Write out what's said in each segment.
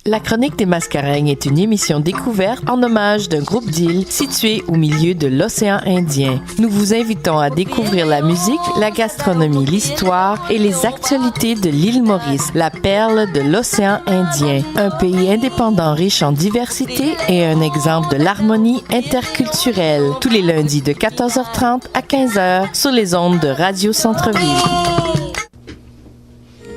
La Chronique des Mascareignes est une émission découverte en hommage d'un groupe d'îles situé au milieu de l'océan Indien. Nous vous invitons à découvrir la musique, la gastronomie, l'histoire et les actualités de l'île Maurice, la perle de l'océan Indien. Un pays indépendant riche en diversité et un exemple de l'harmonie interculturelle. Tous les lundis de 14h30 à 15h sur les ondes de Radio Centre-Ville.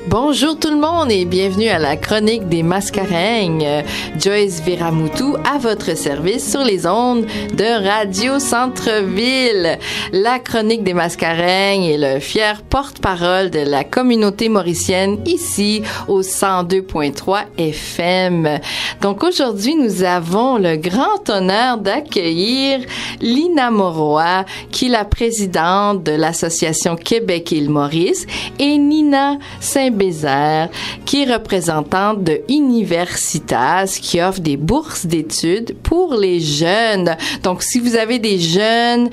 Bonjour tout le monde et bienvenue à la Chronique des Mascareignes. Joyce Viramutu à votre service sur les ondes de Radio Centre-Ville. La Chronique des Mascareignes est le fier porte-parole de la communauté mauricienne ici au 102.3 FM. Donc aujourd'hui, nous avons le grand honneur d'accueillir Lina Mauroy, qui est la présidente de l'Association Québec-Île Maurice, et Nina Saint-Bézère, qui est représentante de Universitas, qui offre des bourses d'études pour les jeunes. Donc, si vous avez des jeunes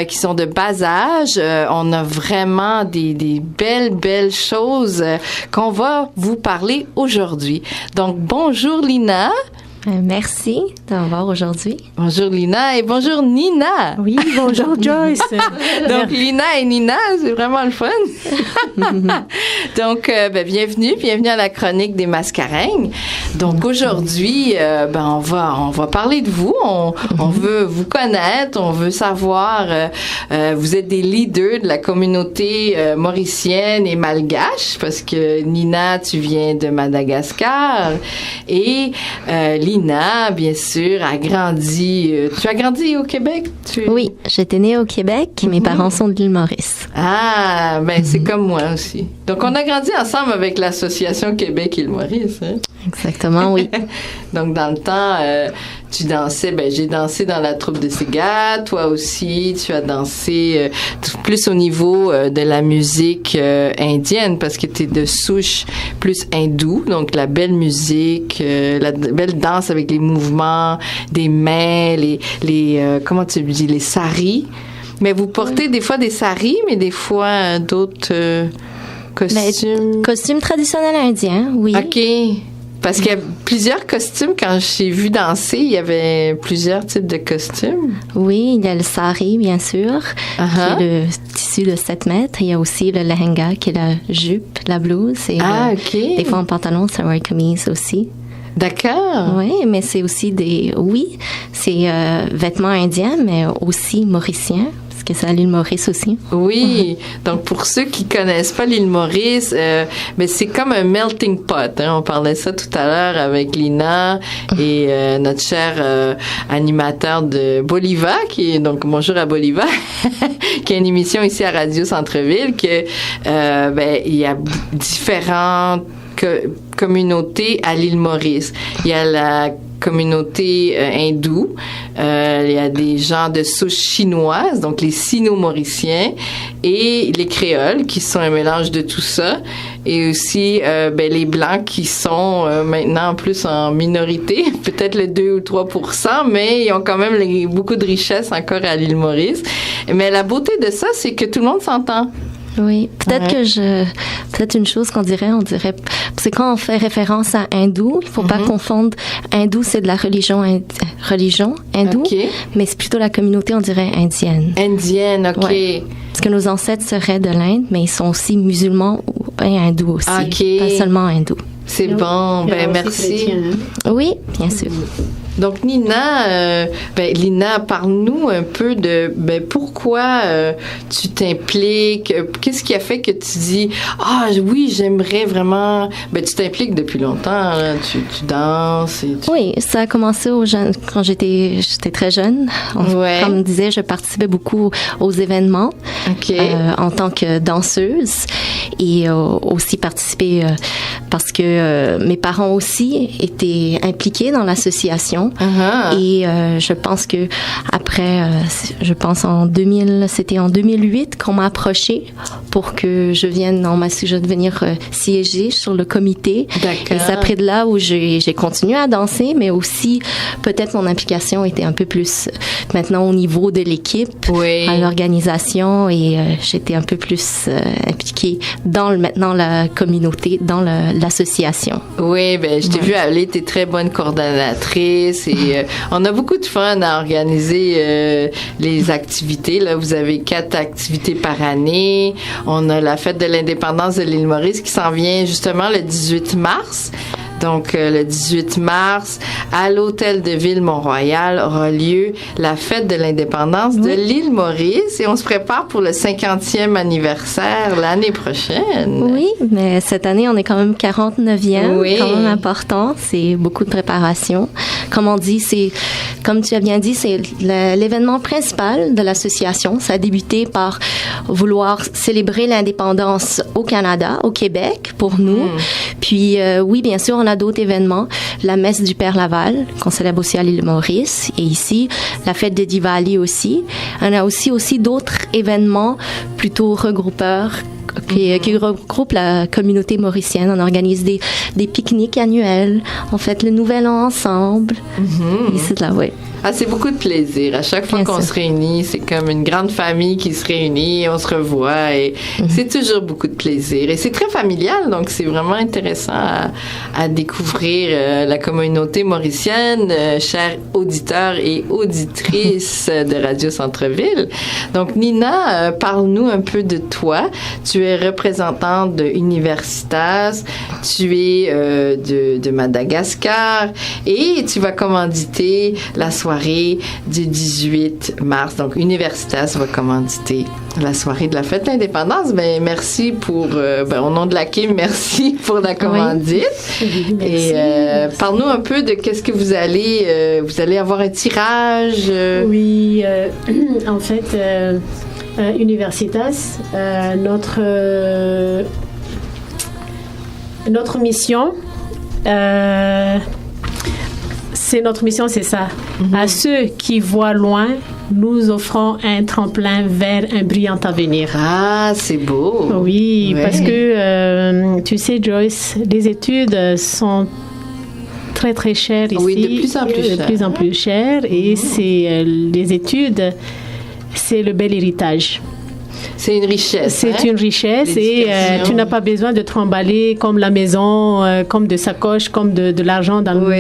qui sont de bas âge, on a vraiment des belles choses qu'on va vous parler aujourd'hui. Donc, bonjour Lina. Merci d'avoir aujourd'hui. Bonjour Lina et bonjour Nina. Oui, bonjour Joyce. Donc Lina et Nina, c'est vraiment le fun. Donc bienvenue à la Chronique des Mascareignes. Donc aujourd'hui, on va parler de vous. On veut vous connaître, on veut savoir. Vous êtes des leaders de la communauté mauricienne et malgache, parce que Nina, tu viens de Madagascar et Lina, bien sûr, a grandi. Tu as grandi au Québec? Oui, j'étais née au Québec. Mes parents sont de l'île Maurice. Ah, c'est comme moi aussi. Donc, on a grandi ensemble avec l'Association Québec-Île Maurice. Hein? Exactement, oui. Donc, dans le temps, tu dansais. J'ai dansé dans la troupe de Ségat. Toi aussi, tu as dansé plus au niveau de la musique indienne, parce que tu es de souche plus hindoue. Donc, la belle musique, la belle danse avec les mouvements des mains, les comment tu dis, les saris. Mais vous portez des fois des saris, mais des fois d'autres costumes. Costumes traditionnels indiens, oui. OK. Parce qu'il y a plusieurs costumes. Quand j'ai vu danser, il y avait plusieurs types de costumes. Oui, il y a le sari, bien sûr, qui est le tissu de 7 mètres. Il y a aussi le lehenga, qui est la jupe, la blouse. Et OK. Des fois en pantalon, c'est un camise aussi. D'accord. Oui, mais c'est aussi c'est vêtements indiens, mais aussi mauriciens, parce que c'est à l'île Maurice aussi. Oui. Donc, pour ceux qui connaissent pas l'île Maurice, c'est comme un melting pot. Hein. On parlait ça tout à l'heure avec Lina et notre cher animateur de Boliva, qui est donc bonjour à Boliva, qui a une émission ici à Radio Centre-Ville, que il y a différentes communauté à l'île Maurice. Il y a la communauté hindoue, il y a des gens de souche chinoise, donc les sino-mauriciens, et les créoles, qui sont un mélange de tout ça, et aussi les blancs qui sont maintenant plus en minorité, peut-être le 2 ou 3%, mais ils ont quand même beaucoup de richesses encore à l'île Maurice. Mais la beauté de ça, c'est que tout le monde s'entend. Oui, peut-être une chose on dirait, c'est quand on fait référence à hindou, il faut pas confondre. Hindou, c'est de la religion hindoue, mais c'est plutôt la communauté, on dirait, indienne. Indienne, OK. Ouais. Parce que nos ancêtres seraient de l'Inde, mais ils sont aussi musulmans et hindous aussi, pas seulement hindous. C'est bon, merci. Oui, bien sûr. Donc Nina, Lina, parle-nous un peu de pourquoi tu t'impliques. Qu'est-ce qui a fait que tu dis oui, j'aimerais vraiment. Tu t'impliques depuis longtemps, hein, tu danses. Oui, ça a commencé quand j'étais très jeune. Comme je disais, je participais beaucoup aux événements en tant que danseuse, et aussi participer parce que mes parents aussi étaient impliqués dans l'association. l'association. Et je pense que après, c'était en 2008 qu'on m'a approché pour que je vienne en Massachusetts venir siéger sur le comité. D'accord. Et c'est après de là où j'ai continué à danser, mais aussi peut-être mon implication était un peu plus maintenant au niveau de l'équipe, à l'organisation, et j'étais un peu plus impliquée dans maintenant la communauté, dans l'association. Oui, ben je t'ai vu aller, t'es très bonne coordonnatrice et on a beaucoup de fun à organiser les activités. Là, vous avez 4 activités par année. On a la fête de l'indépendance de l'île Maurice qui s'en vient justement le 18 mars. Donc, le 18 mars, à l'Hôtel de Ville Mont-Royal aura lieu la fête de l'indépendance de l'île Maurice et on se prépare pour le 50e anniversaire l'année prochaine. Oui, mais cette année, on est quand même 49e, quand même important. C'est beaucoup de préparation. Comme on dit, comme tu as bien dit, c'est l'événement principal de l'association. Ça a débuté par vouloir célébrer l'indépendance au Canada, au Québec, pour nous. Puis, oui, bien sûr, on a d'autres événements. La messe du Père Laval, qu'on célèbre aussi à l'île Maurice. Et ici, la fête de Diwali aussi. On a aussi d'autres événements plutôt regroupeurs qui regroupent la communauté mauricienne. On organise des pique-niques annuels. On fête le Nouvel An ensemble. Et c'est là, oui. Ah, c'est beaucoup de plaisir. À chaque fois qu'on se réunit, c'est comme une grande famille qui se réunit, on se revoit et c'est toujours beaucoup de plaisir. Et c'est très familial, donc c'est vraiment intéressant à découvrir la communauté mauricienne, chers auditeurs et auditrices de Radio Centre-Ville. Donc, Nina, parle-nous un peu de toi. Tu es représentante de Universitas, tu es de Madagascar et tu vas commanditer la soirée du 18 mars. Donc, Universitas va commanditer la soirée de la fête de l'indépendance. Ben, merci pour, au nom de la Kim, merci pour la commandite. Oui. Et parle-nous un peu de qu'est-ce que vous allez avoir un tirage. Oui, en fait, Universitas, notre mission, c'est ça. À ceux qui voient loin, nous offrons un tremplin vers un brillant avenir. Ah, c'est beau. Oui, parce que, tu sais, Joyce, les études sont très, très chères ici. Oui, de plus en plus chères. De plus en plus chères. Et les études, c'est le bel héritage. C'est une richesse. C'est une richesse et tu n'as pas besoin de te remballer comme la maison, comme de sacoches, comme de l'argent dans le...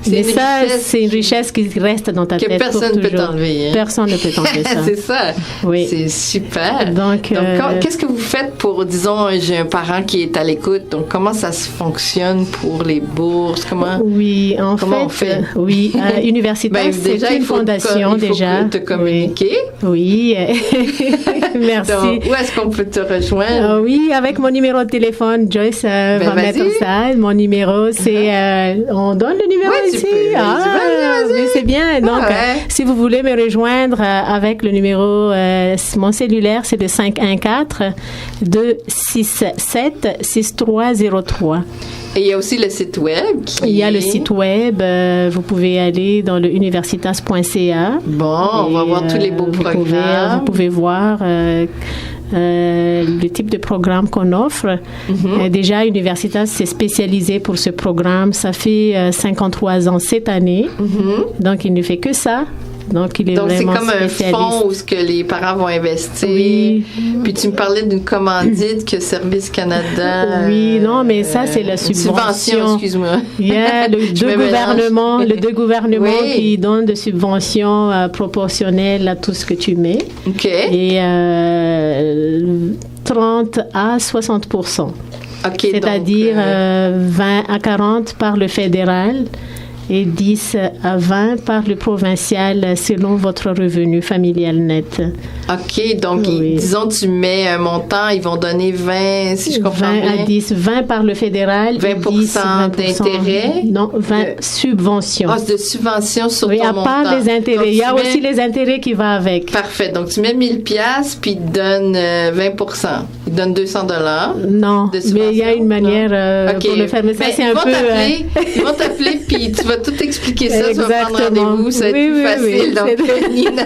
Mais ça, c'est une richesse qui reste dans ta tête. Que personne ne peut t'enlever. Hein? Personne ne peut t'enlever ça. C'est ça. Oui. C'est super. Donc qu'est-ce que vous faites pour, disons, j'ai un parent qui est à l'écoute, donc comment ça se fonctionne pour les bourses? Oui, comment on fait? Oui, Universitas, c'est une fondation déjà. Il faut te communiquer. Oui. Merci. Donc, où est-ce qu'on peut te rejoindre? Oui, avec mon numéro de téléphone, Joyce va mettre ça. Mon numéro, c'est... on donne le numéro ici. Mais c'est bien. Donc, si vous voulez me rejoindre avec le numéro, mon cellulaire, c'est le 514-267-6303. Et il y a aussi le site web. Il y a le site web. Vous pouvez aller dans le universitas.ca. Bon, on va voir tous les beaux programmes. Vous pouvez voir le type de programme qu'on offre. Déjà, Universitas s'est spécialisé pour ce programme. Ça fait 53 ans cette année. Donc, il ne fait que ça. Donc, il est vraiment c'est comme un fonds où ce que les parents vont investir. Oui. Puis tu me parlais d'une commandite que Service Canada. Oui, non, mais ça, c'est la subvention. Excuse-moi. Yeah, le deux gouvernements qui donnent des subventions proportionnelles à tout ce que tu mets. OK. Et 30 à 60%. OK. C'est-à-dire 20 à 40 par le fédéral et 10 à 20 par le provincial selon votre revenu familial net. OK, donc disons tu mets un montant, ils vont donner 20, si je comprends 20 bien. 20 à 10, 20 par le fédéral. 20 d'intérêt? Non, 20 subventions. Ah, c'est de subventions sur ton montant. À part les intérêts. Donc, il y a aussi les intérêts qui vont avec. Parfait. Donc, tu mets 1000 piastres, puis ils te donnent 20 Ils te donnent $200. Non, mais il y a une manière pour le faire. Mais ça, c'est un peu... Ils vont t'appeler, puis tu vas va tout expliquer ça. Tu vas prendre rendez-vous. Ça va être plus facile. Donc, Nina.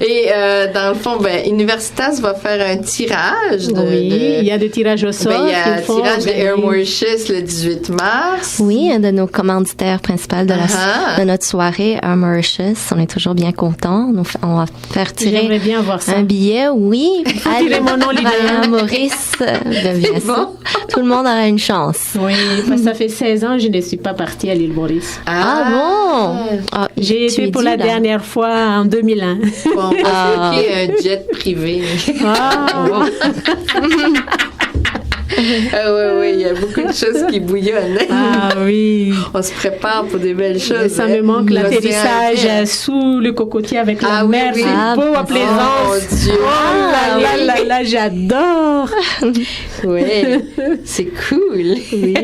Et dans le fond, Universitas va faire un tirage. Il y a des tirages au sort. Il y a un tirage de Air Mauritius le 18 mars. Oui, un de nos commanditaires principaux de notre soirée, Air Mauritius. On est toujours bien contents. On va faire tirer bien voir ça. Un billet, oui. Tirer mon nom, Lina. Maurice devient ça. Tout le monde aura une chance. Oui, parce que ça fait 16 ans que je ne suis pas partie à l'île Maurice. Ah bon? J'ai été pour la dernière fois en 2001. Bon, un jet privé. Oui, il y a beaucoup de choses qui bouillonnent. Ah oui. On se prépare pour des belles choses. Ça me manque l'atterrissage sous le cocotier avec la mer. C'est beau à Plaisance. Mon Dieu. Oh là, j'adore. Oui, c'est cool. Oui,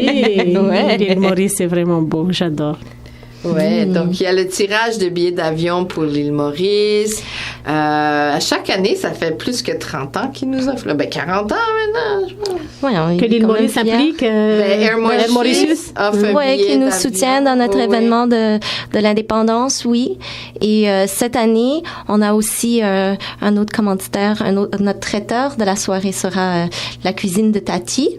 l'île Maurice, c'est vraiment beau. J'adore. Oui, donc il y a le tirage de billets d'avion pour l'île Maurice. À chaque année, ça fait plus que 30 ans qu'ils nous offrent. 40 ans maintenant. Que l'île Maurice implique Air Mauritius offre un billet qui nous soutient dans notre événement de l'indépendance, oui. Et cette année, on a aussi un autre commanditaire, notre traiteur de la soirée sera la cuisine de Tati.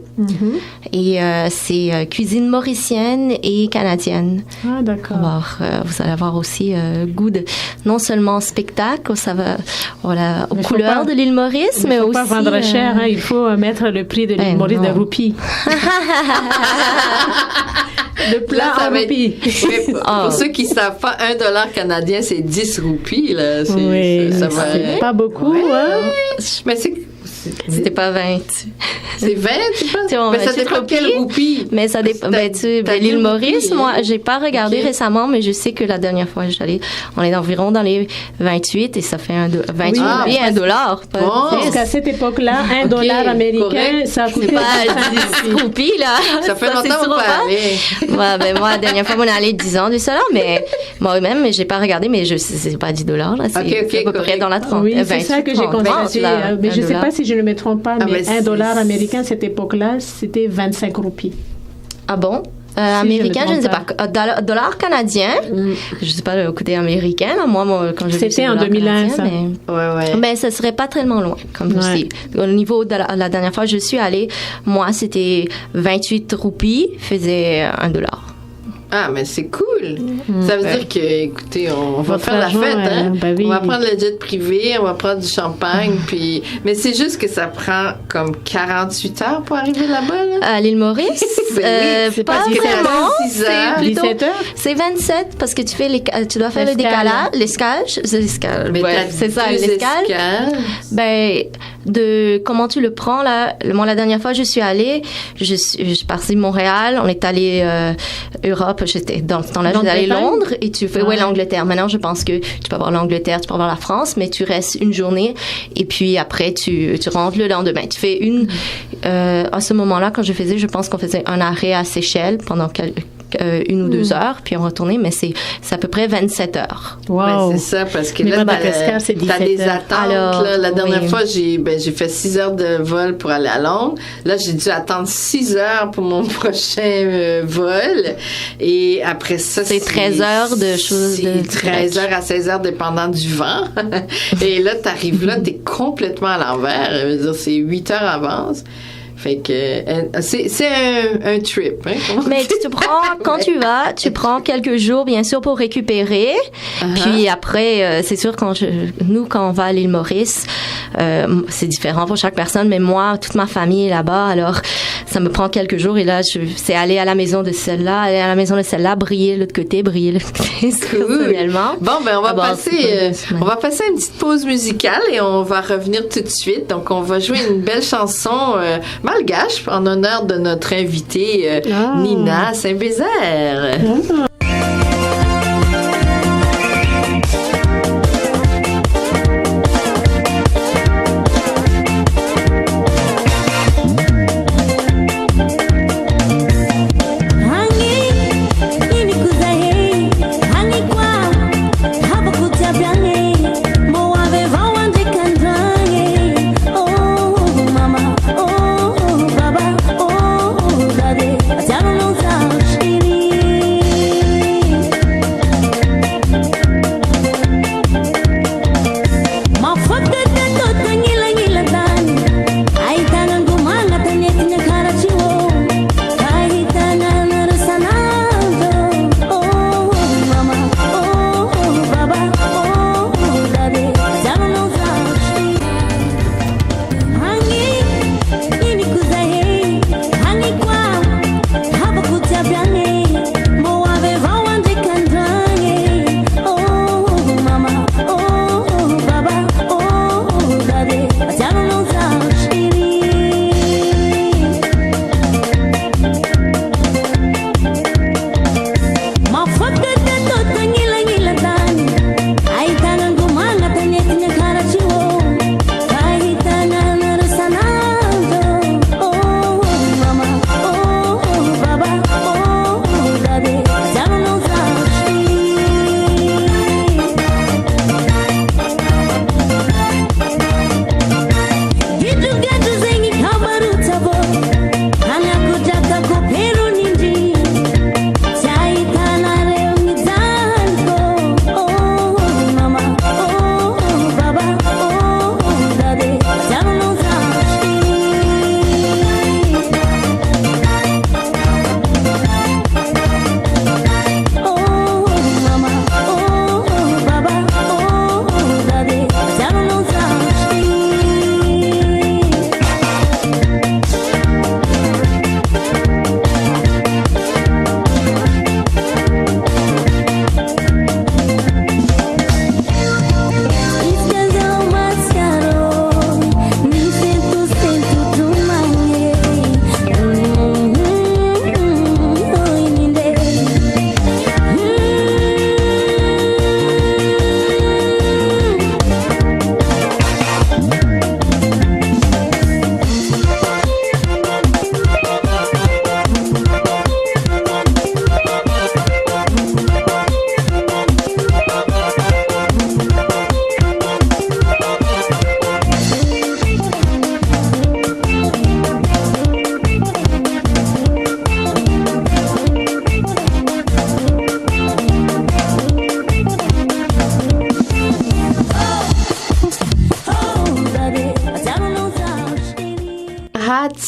Et c'est cuisine mauricienne et canadienne. Ah, d'accord. Alors, vous allez avoir aussi goût de non seulement spectacle, aux couleurs de l'île Maurice, mais aussi... Il ne faut pas vendre cher, hein, il faut mettre le prix de l'île Maurice de roupies. Le plat en roupies. Pour ceux qui ne savent pas, $1 canadien, c'est 10 roupies. Là. C'est pas beaucoup. Hein? Mais c'était pas 20. C'est 20, tu penses? Mais ça dépend de quelle roupie. Mais ça dépend. L'île Maurice, moi, j'ai pas regardé récemment, mais je sais que la dernière fois, on est environ dans les 28 et ça fait 28 roupies, $1. Parce qu'à cette époque-là, $1 américain, ça coûtait pas 10 roupies, là. Ça fait longtemps qu'on peut aller. Moi, la dernière fois, on est allé 10 ans du cela, mais moi-même, j'ai pas regardé, mais c'est pas $10, là. C'est à peu près dans la 30. Oui, c'est ça que j'ai constaté. Mais je sais pas si je ne me trompe pas, mais $1 américain, cette époque-là, c'était 25 roupies. Ah bon? Américain, je ne sais pas. Dollar canadien, je ne sais pas le côté américain. Là. Moi, quand j'ai vu c'était en 2001, ça. Mais ce serait pas tellement loin, comme vous dites. Au niveau de la dernière fois, je suis allée, moi, c'était 28 roupies, faisait $1. Ah, mais c'est cool. Ça veut dire que, écoutez, on va faire la fête, hein? Oui. On va prendre le jet privé, on va prendre du champagne, puis... Mais c'est juste que ça prend comme 48 heures pour arriver là-bas, là? À l'île Maurice? C'est pas vraiment. C'est 17 heures? C'est 27, parce que tu dois faire le décalage, l'escale. C'est ça, l'escale. Comment tu le prends, là? Moi, la dernière fois, je suis allée, je suis partie de Montréal, on est allé Europe, j'étais dans là, j'étais allée à Londres et tu fais l'Angleterre. Maintenant, je pense que tu peux avoir l'Angleterre, tu peux avoir la France, mais tu restes une journée et puis après tu rentres le lendemain. Tu fais à ce moment-là, quand je faisais, je pense qu'on faisait un arrêt à Seychelles pendant 1 ou 2 heures, puis on retournait, mais c'est à peu près 27 heures. Wow. Ben, c'est ça, parce que là, t'as des attentes. Alors, là, la dernière fois, j'ai fait 6 heures de vol pour aller à Londres. Là, j'ai dû attendre 6 heures pour mon prochain vol. Et après ça, c'est 13 heures de choses. C'est 13 heures à 16 heures, dépendant du vent. Et là, t'arrives là, t'es complètement à l'envers. Je veux dire, c'est 8 heures avance. Fait que c'est un trip. Hein? Mais quand tu vas, tu prends quelques jours, bien sûr, pour récupérer. Puis après, c'est sûr, quand on va à l'île Maurice, c'est différent pour chaque personne, mais moi, toute ma famille est là-bas, alors ça me prend quelques jours et là, c'est aller à la maison de celle-là, briller de l'autre côté, personnellement. Bon, ben on va passer une petite pause musicale et on va revenir tout de suite. Donc, on va jouer une belle chanson malgache en honneur de notre invitée Nina Saint-Bézère. Oh,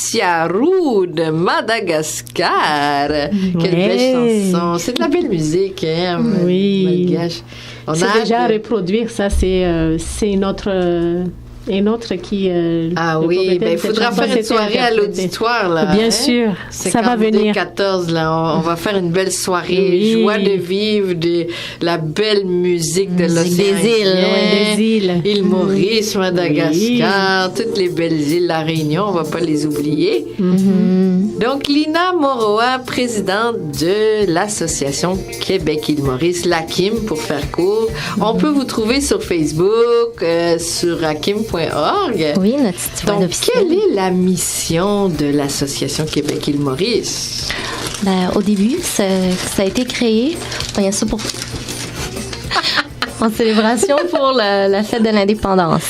Siarou de Madagascar. Quelle belle chanson. C'est de la belle musique, hein, malgache. C'est déjà à reproduire, ça, c'est notre qui... oui, il faudra faire une soirée à l'auditoire, là. Bien sûr, ça va venir. 14, là, on va faire une belle soirée, joie de vivre, de la belle musique de l'océan. Des îles. Île Maurice, Madagascar, toutes les belles îles, la Réunion, on va pas les oublier. Donc, Lina Moroa, présidente de l'Association Québec-Île Maurice, l'AQIM, pour faire court. On peut vous trouver sur Facebook, sur akim.org. Oui, notre site web officiel. Quelle est la mission de l'Association Québec-Île Maurice? Au début, ça a été créé, bien sûr, en célébration pour la fête de l'indépendance.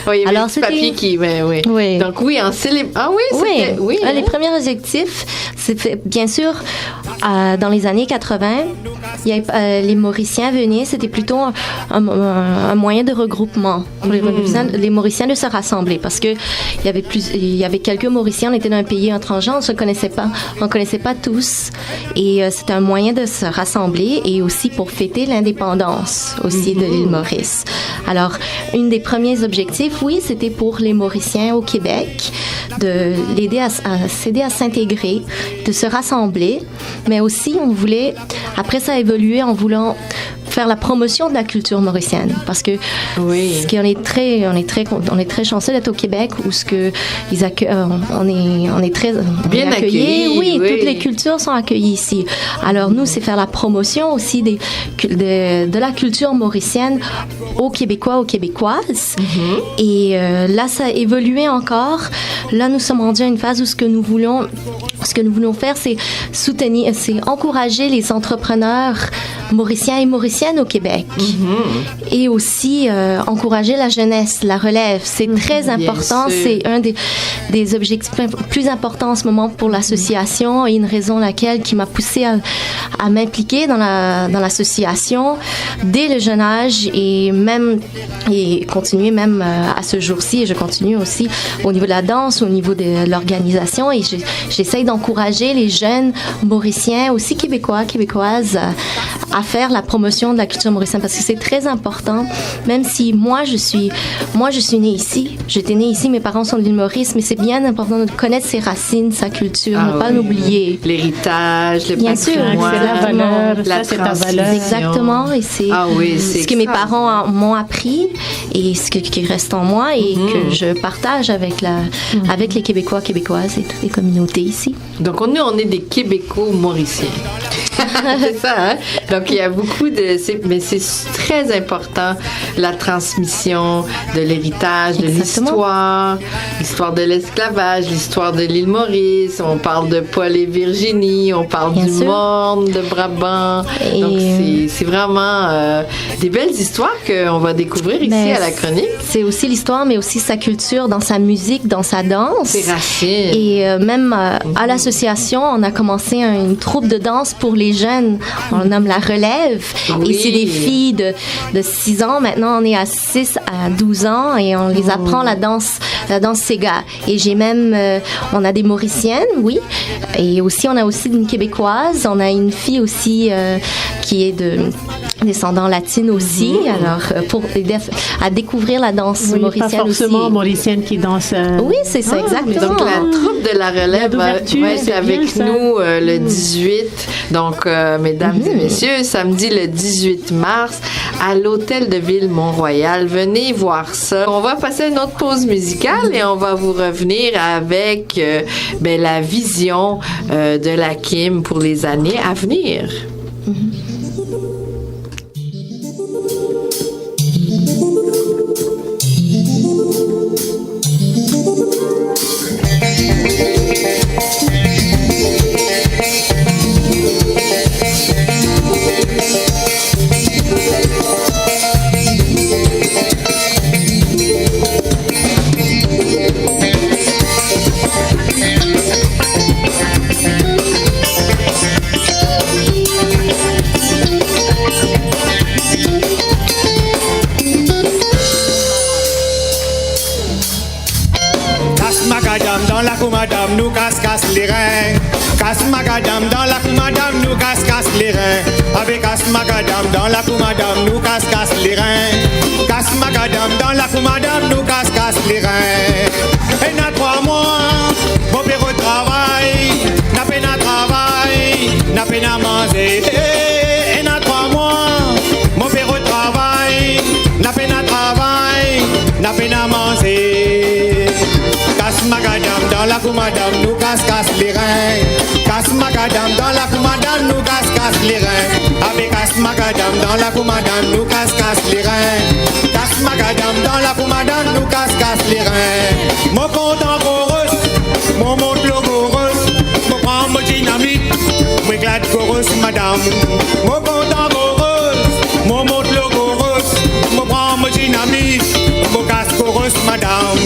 Oui, il y avait un petit papier qui... oui. Donc oui, en célébration... Les premiers objectifs, c'est bien sûr, dans les années 80, les Mauriciens venaient, c'était plutôt un moyen de regroupement pour les Mauriciens de se rassembler, parce que il y avait quelques Mauriciens, on était dans un pays étranger, on se connaissait pas tous, et c'était un moyen de se rassembler et aussi pour fêter l'indépendance aussi de l'île Maurice. Alors, une des premiers objectifs, oui, c'était pour les Mauriciens au Québec, de l'aider à s'aider à s'intégrer, de se rassembler, mais aussi on voulait, après ça a évolué en voulant faire la promotion de la culture mauricienne, parce que on est très chanceux d'être au Québec où on est très bien accueillis. Oui, toutes les cultures sont accueillies ici. Alors nous, c'est faire la promotion aussi de la culture mauricienne aux Québécois, aux Québécoises. Et là, ça a évolué encore. Là, nous sommes rendus à une phase où ce que nous voulons faire, c'est encourager les entrepreneurs mauriciens et mauriciennes au Québec. Et aussi encourager la jeunesse, la relève. C'est très important. C'est un des objectifs plus importants en ce moment pour l'association et une raison qui m'a poussée à m'impliquer dans l'association dès le jeune âge et continuer même à ce jour-ci. Et je continue aussi au niveau de la danse, au niveau de l'organisation, et j'essaye d'encourager les jeunes Mauriciens, aussi Québécois, Québécoises, à faire la promotion de la culture mauricienne, parce que c'est très important. Même si moi je suis née ici, j'étais née ici, mes parents sont de l'île Maurice, mais c'est bien important de connaître ses racines, sa culture, ne pas l'oublier. L'héritage, le bien sûr, c'est la valeur, la transmission. Exactement, et c'est ce que mes parents m'ont appris et ce qui reste en moi et que je partage avec les Québécois, Québécoises et toutes les communautés ici. Donc on est des Québéco-Mauriciens. C'est ça, hein? Donc il y a beaucoup mais c'est très important, la transmission de l'héritage, de l'histoire de l'esclavage, l'histoire de l'île Maurice. On parle de Paul et Virginie, on parle du Morne, de Brabant. Donc c'est vraiment des belles histoires qu'on va découvrir ici à la chronique. C'est aussi l'histoire, mais aussi sa culture, dans sa musique, dans sa danse. Ses racines. Et même à l'association, on a commencé une troupe de danse pour les jeunes. On le nomme la relève. Et c'est des filles de 6 ans. Maintenant, on est à 6 à 12 ans et on les apprend la danse Sega. Et j'ai même, on a des Mauriciennes, oui. Et aussi, on a aussi une Québécoise. On a une fille aussi qui est de descendants latines aussi. Alors, pour aider à découvrir la danse mauricienne aussi. Pas forcément mauricienne qui danse. Oui, c'est ça, exactement. Donc, la troupe de la relève va être avec nous le 18. Donc, mesdames et messieurs, samedi le 18 mars à l'Hôtel de Ville Mont-Royal. Venez voir ça. On va passer une autre pause musicale et on va vous revenir avec la vision de l'AQIM pour les années à venir. Madame, nous casse les reins. Avec casse-macadam dans la cour madame, nous casse les reins. Casse-macadam dans la cour madame, nous casse les reins. Et n'a 3 mois, mon père au travail, n'a peine à travail, n'a peine à manger. Et n'a 3 mois, mon père au travail, n'a peine à travail, n'a peine à manger. Casse-macadam dans la cour madame, nous casse les reins. Casse-macadam dans la cour madame, nous casse les reins. Avec casse-macadam dans la cour madame, nous casse les reins. Casse-macadam dans la cour madame, nous casse les reins. Mon compte en chorus, mon monte le chorus, mon prend mon dynamite, mon éclate chorus madame. Mon compte en chorus, mon monte le chorus, mon prend mon dynamite, mon casse chorus madame.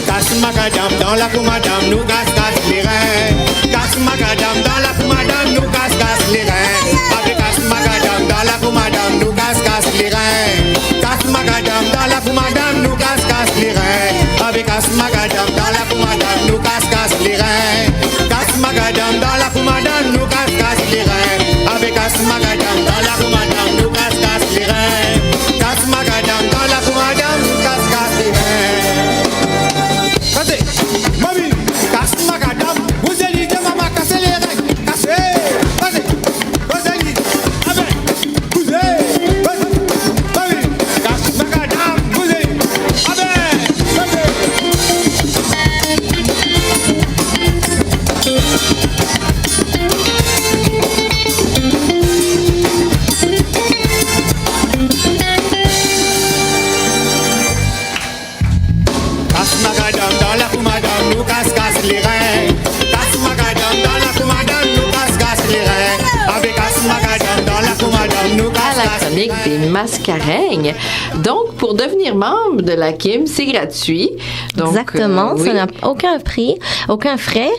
Casse-macadam dans la cour madame, nous casse les reins. Casse-macadam dans la cour madame, nous casse les reins. Avec casse-macadam dans la cour madame, nous casse les reins. Casse-macadam dans la cour madame, nous casse les reins. Avec casse-macadam dans la cour madame, nous casse les reins. Casse-macadam dans la cour madame, nous casse les reins. Avec casse-macadam dans la cour madame, nous casse les reins. Casse-macadam dans la cour madame, nous casse les reins. Mami, casse-macadam, vous allez de maman casser les reins. Cassez, vas-y, avec, vous allez, mami, casse-macadam, vous allez, casse-macadam dans la cour madame, nous casse les reins. Casse-macadam dans la cour madame, nous casse les reins. Avec casse-macadam dans la cour madame, nous casse à la chronique des mascareignes. Donc, pour devenir membre de la KIM, c'est gratuit. Donc, exactement, oui. Ça n'a aucun prix, aucun frais.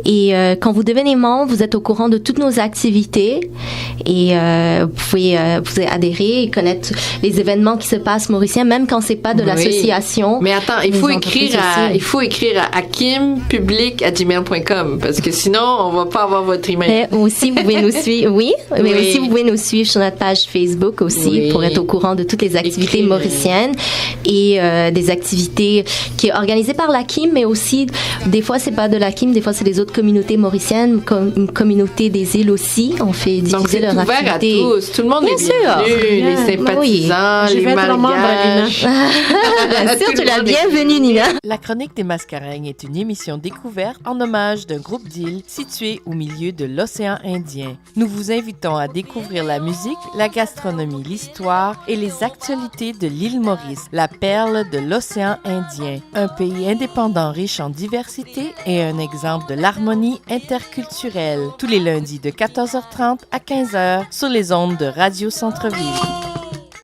Et quand vous devenez membre, vous êtes au courant de toutes nos activités et vous pouvez adhérer et connaître les événements qui se passent mauriciens, même quand c'est pas de l'association. Mais attends, il faut écrire à kimpublic@gmail.com parce que sinon on va pas avoir votre email. Mais aussi vous pouvez nous suivre, mais aussi vous pouvez nous suivre sur notre page Facebook aussi pour être au courant de toutes les activités mauriciennes et des activités qui est organisées par la KIM, mais aussi des fois c'est pas de la KIM, des fois c'est des autres communautés mauriciennes, comme une communauté des îles aussi. On fait diffuser leur activité. Donc c'est ouvert à tous, tout le monde est bienvenu, les sympathisants, les malgaches. Bien sûr, tu l'as bienvenue, Nina. La Chronique des Mascareignes est une émission découverte en hommage d'un groupe d'îles situé au milieu de l'océan Indien. Nous vous invitons à découvrir la musique, la gastronomie, l'histoire et les actualités de l'île Maurice, la perle de l'océan Indien. Un pays indépendant riche en diversité et un exemple de l'harmonie interculturelle. Tous les lundis de 14h30 à 15h sur les ondes de Radio Centre-Ville.